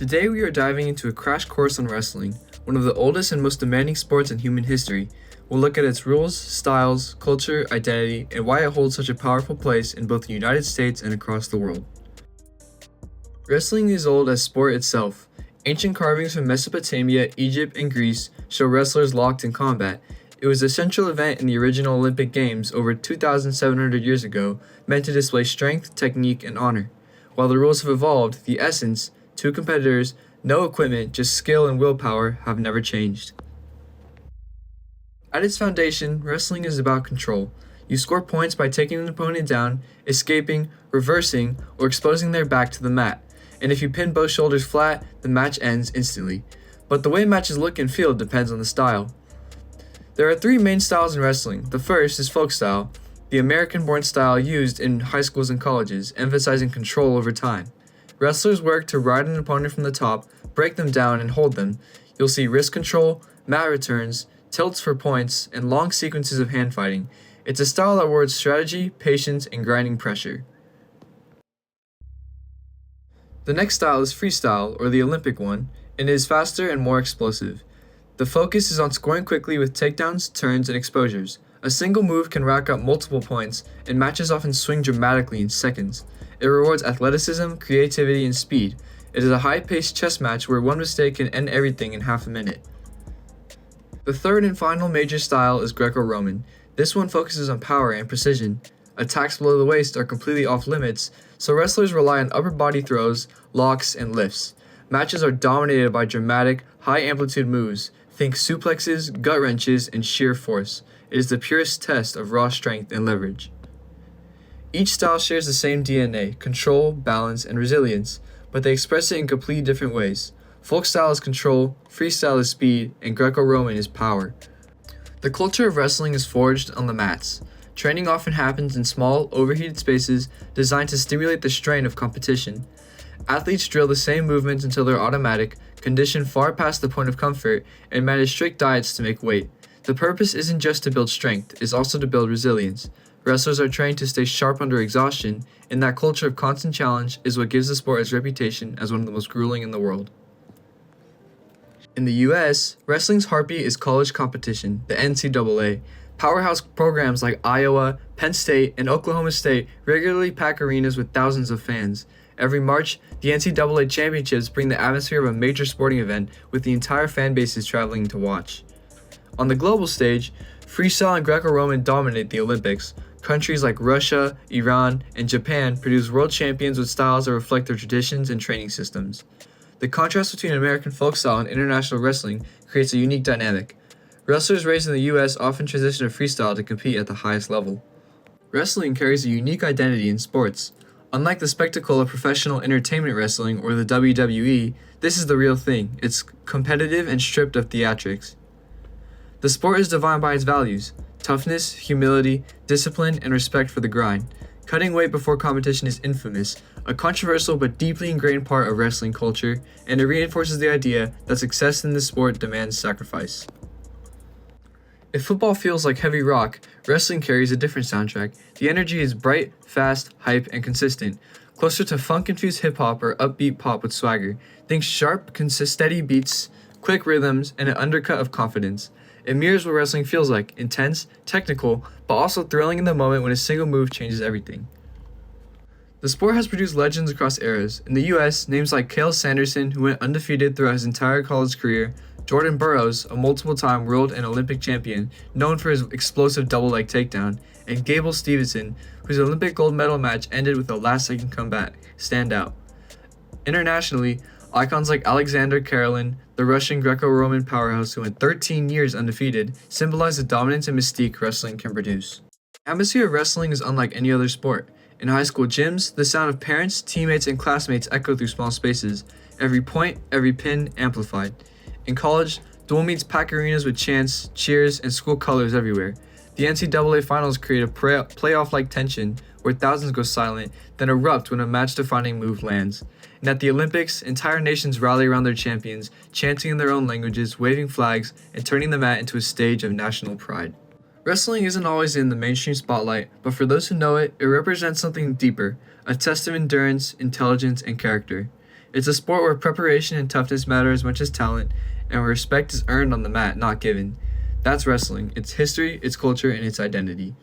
Today we are diving into a crash course on wrestling, one of the oldest and most demanding sports in human history. We'll look at its rules, styles, culture, identity, and why it holds such a powerful place in both the United States and across the world. Wrestling is old as sport itself. Ancient carvings from Mesopotamia, Egypt, and Greece show wrestlers locked in combat. It was a central event in the original Olympic Games over 2,700 years ago, meant to display strength, technique, and honor. While the rules have evolved, the essence, two competitors, no equipment, just skill and willpower, have never changed. At its foundation, wrestling is about control. You score points by taking an opponent down, escaping, reversing, or exposing their back to the mat. And if you pin both shoulders flat, the match ends instantly. But the way matches look and feel depends on the style. There are three main styles in wrestling. The first is Folkstyle, the American-born style used in high schools and colleges, emphasizing control over time. Wrestlers work to ride an opponent from the top, break them down, and hold them. You'll see wrist control, mat returns, tilts for points, and long sequences of hand fighting. It's a style that rewards strategy, patience, and grinding pressure. The next style is Freestyle, or the Olympic one, and it is faster and more explosive. The focus is on scoring quickly with takedowns, turns, and exposures. A single move can rack up multiple points, and matches often swing dramatically in seconds. It rewards athleticism, creativity, and speed. It is a high-paced chess match where one mistake can end everything in half a minute. The third and final major style is Greco-Roman. This one focuses on power and precision. Attacks below the waist are completely off limits, so wrestlers rely on upper body throws, locks, and lifts. Matches are dominated by dramatic, high-amplitude moves. Think suplexes, gut wrenches, and sheer force. It is the purest test of raw strength and leverage. Each style shares the same DNA, control, balance, and resilience, but they express it in completely different ways. Folkstyle is control, freestyle is speed, and Greco-Roman is power. The culture of wrestling is forged on the mats. Training often happens in small, overheated spaces designed to stimulate the strain of competition. Athletes drill the same movements until they're automatic, conditioned far past the point of comfort, and manage strict diets to make weight. The purpose isn't just to build strength, it's also to build resilience. Wrestlers are trained to stay sharp under exhaustion, and that culture of constant challenge is what gives the sport its reputation as one of the most grueling in the world. In the US, wrestling's heartbeat is college competition, the NCAA. Powerhouse programs like Iowa, Penn State, and Oklahoma State regularly pack arenas with thousands of fans. Every March, the NCAA championships bring the atmosphere of a major sporting event with the entire fan bases traveling to watch. On the global stage, freestyle and Greco-Roman dominate the Olympics. Countries like Russia, Iran, and Japan produce world champions with styles that reflect their traditions and training systems. The contrast between American folkstyle and international wrestling creates a unique dynamic. Wrestlers raised in the US often transition to freestyle to compete at the highest level. Wrestling carries a unique identity in sports. Unlike the spectacle of professional entertainment wrestling or the WWE, this is the real thing. It's competitive and stripped of theatrics. The sport is defined by its values: toughness, humility, discipline, and respect for the grind. Cutting weight before competition is infamous, a controversial but deeply ingrained part of wrestling culture, and it reinforces the idea that success in this sport demands sacrifice. If football feels like heavy rock, wrestling carries a different soundtrack. The energy is bright, fast, hype, and consistent, closer to funk-infused hip-hop or upbeat pop with swagger. Think sharp, steady beats, quick rhythms, and an undercut of confidence. It mirrors what wrestling feels like: intense, technical, but also thrilling in the moment when a single move changes everything. The sport has produced legends across eras. In the US, names like Cael Sanderson, who went undefeated throughout his entire college career, Jordan Burroughs, a multiple-time world and Olympic champion, known for his explosive double-leg takedown, and Gable Steveson, whose Olympic gold medal match ended with a last-second comeback, stand out. Internationally, icons like Aleksandr, Karelin, the Russian Greco-Roman powerhouse who went 13 years undefeated, symbolize the dominance and mystique wrestling can produce. The atmosphere of wrestling is unlike any other sport. In high school gyms, the sound of parents, teammates, and classmates echo through small spaces, every point, every pin amplified. In college, dual meets pack arenas with chants, cheers, and school colors everywhere. The NCAA finals create a playoff-like tension where thousands go silent, then erupt when a match-defining move lands. And at the Olympics, entire nations rally around their champions, chanting in their own languages, waving flags, and turning the mat into a stage of national pride. Wrestling isn't always in the mainstream spotlight, but for those who know it, it represents something deeper, a test of endurance, intelligence, and character. It's a sport where preparation and toughness matter as much as talent, and where respect is earned on the mat, not given. That's wrestling. Its history, its culture, and its identity.